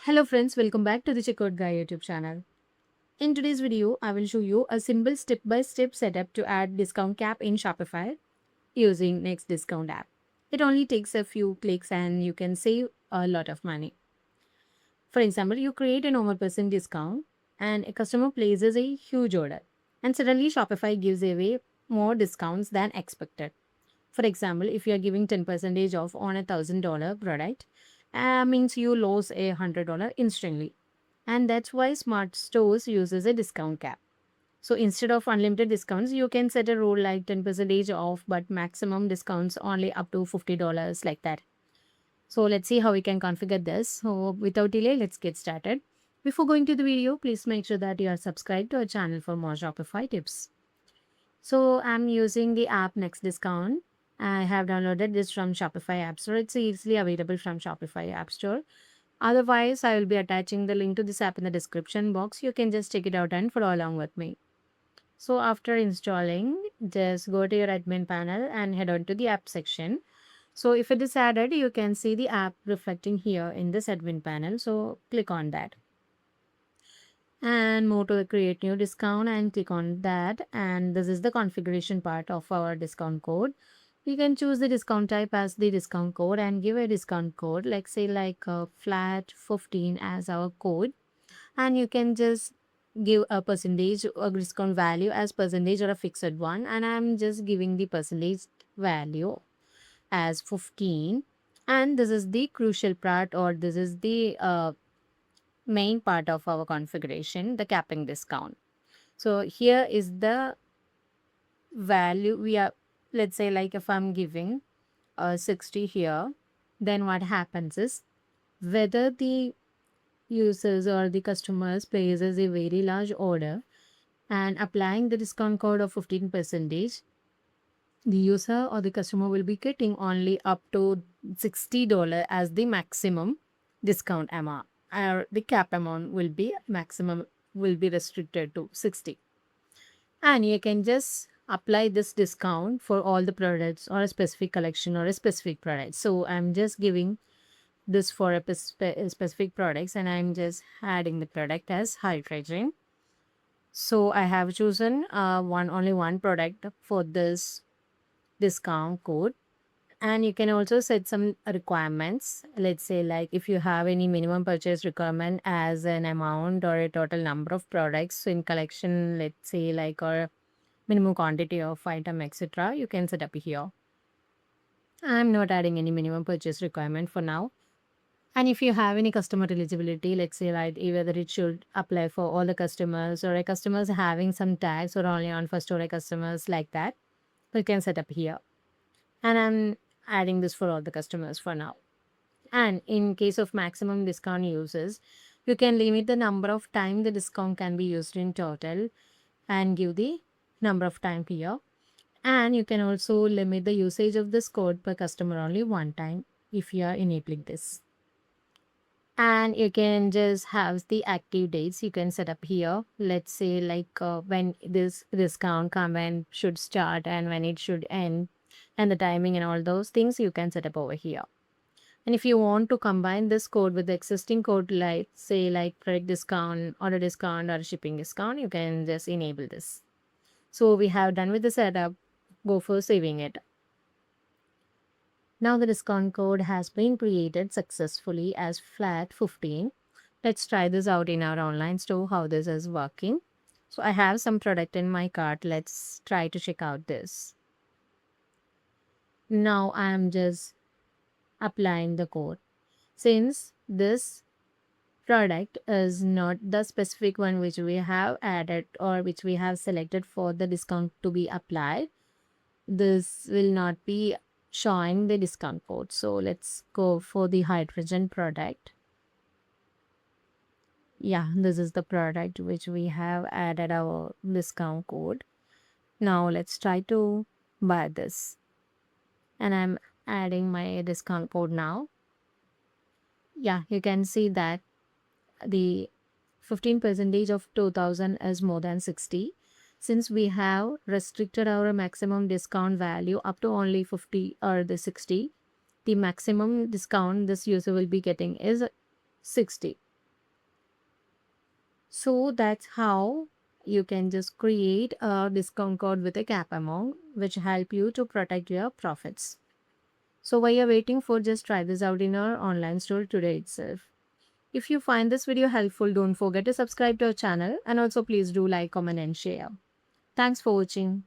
Hello friends, welcome back to the Checkout Guy YouTube channel. In today's video, I will show you a simple step-by-step setup to add discount cap in Shopify using Next Discount app. It only takes a few clicks and you can save a lot of money. For example, you create a normal percent discount and a customer places a huge order and suddenly Shopify gives away more discounts than expected. For example, if you are giving 10% off on $1,000 product, means you lose $100 instantly. And that's why smart stores uses a discount cap. So instead of unlimited discounts, you can set a rule like 10% off, but maximum discounts only up to $50 like that. So let's see how we can configure this. So without delay, let's get started. Before going to the video, please make sure that you are subscribed to our channel for more Shopify tips. So I'm using the app Next Discount. I have downloaded this from Shopify App Store. It's easily available from Shopify App Store. Otherwise, I will be attaching the link to this app in the description box. You can just check it out and follow along with me. So after installing, just go to your admin panel and head on to the app section. So if it is added, you can see the app reflecting here in this admin panel. So click on that and move to the create new discount and click on that, and this is the configuration part of our discount code. We can choose the discount type as the discount code and give a discount code like say like a flat 15 as our code, and you can just give a percentage or discount value as percentage or a fixed one, and I'm just giving the percentage value as 15. And this is the crucial part, or this is the main part of our configuration, the capping discount. So here is the value we are, let's say like if I'm giving 60 here, then what happens is whether the users or the customers places a very large order and applying the discount code of 15 percentage, the user or the customer will be getting only up to $60 as the maximum discount amount, or the cap amount will be maximum, will be restricted to 60. And you can just apply this discount for all the products or a specific collection or a specific product. So I'm just giving this for a specific products, and I'm just adding the product as hydrogen. So I have chosen only one product for this discount code. And you can also set some requirements. Let's say like if you have any minimum purchase requirement as an amount or a total number of products in collection, let's say like, or minimum quantity of item, etc., you can set up here. I'm not adding any minimum purchase requirement for now. And if you have any customer eligibility, let's say like whether it should apply for all the customers or a customers having some tags or only on first order customers like that, you can set up here. And I'm adding this for all the customers for now. And in case of maximum discount users, you can limit the number of time the discount can be used in total and give the number of time here. And you can also limit the usage of this code per customer only one time if you are enabling this. And you can just have the active dates you can set up here. Let's say like when this discount come and should start and when it should end, and the timing and all those things you can set up over here. And if you want to combine this code with the existing code, like say like product discount, order discount, or shipping discount, you can just enable this. So we have done with the setup. Go for saving it. Now the discount code has been created successfully as flat 15. Let's try this out in our online store, how this is working. So I have some product in my cart. Let's try to check out this. Now I am just applying the code. Since this product is not the specific one which we have added or which we have selected for the discount to be applied, this will not be showing the discount code. So let's go for the hydrogen product. Yeah, this is the product which we have added our discount code. Now let's try to buy this, and I'm adding my discount code now. Yeah, you can see that the 15% of 2000 is more than 60. Since we have restricted our maximum discount value up to only 50 or the 60, the maximum discount this user will be getting is 60. So that's how you can just create a discount code with a cap amount, which help you to protect your profits. So while you're waiting for, just try this out in our online store today itself. If you find this video helpful, don't forget to subscribe to our channel and also please do like, comment and share. Thanks for watching.